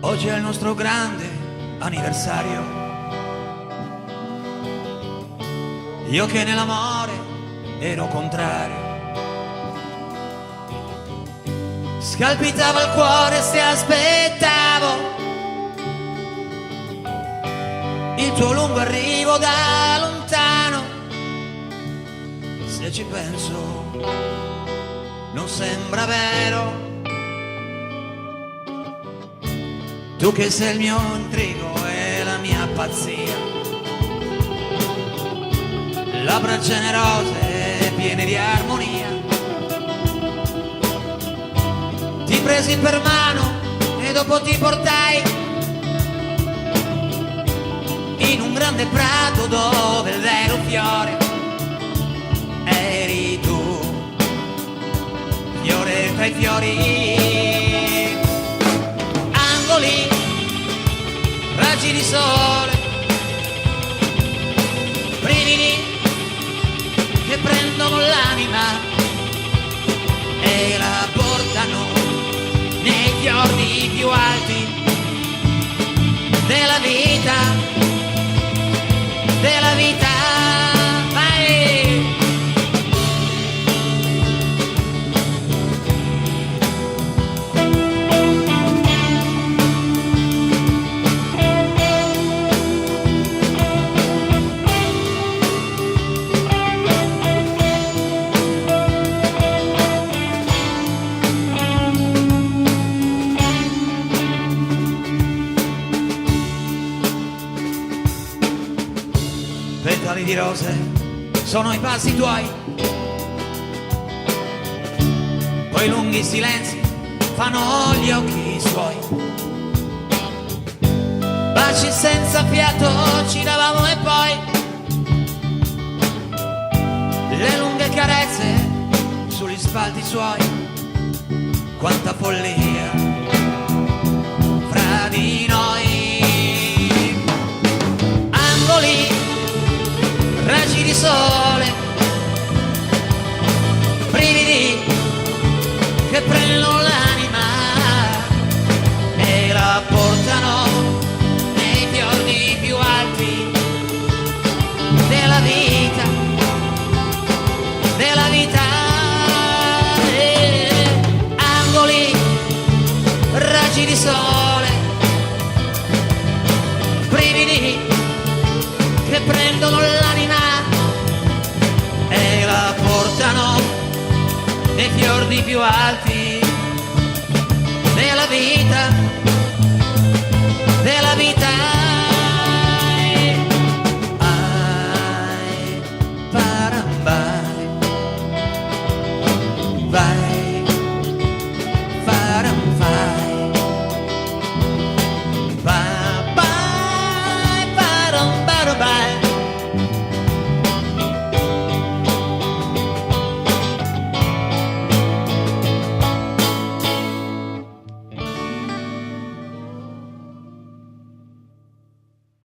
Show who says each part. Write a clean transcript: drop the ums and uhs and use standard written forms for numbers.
Speaker 1: Oggi è il nostro grande anniversario. Io che nell'amore ero contrario, scalpitava il cuore se aspettavo il tuo lungo arrivo da lontano. Se ci penso non sembra vero, tu che sei il mio intrigo e la mia pazzia, labbra generose piene di armonia. Ti presi per mano e dopo ti portai in un grande prato dove il vero fiore eri tu, fiore tra i fiori. Angoli, raggi di sole, brividi che prendono l'anima e la portano nei fiordi più alti della vita, della vita. Vai! Petali di rose sono i passi tuoi, poi lunghi silenzi fanno gli occhi suoi. Baci senza fiato ci davamo e poi le lunghe carezze sugli spalti suoi. Quanta follia fra di noi. Angoli, raggi di sole, brividi che prendono l'anima e la portano nei fiordi più alti della vita, della vita. Angoli, raggi di sole, brividi che prendono l'anima e la portano nei fiordi più alti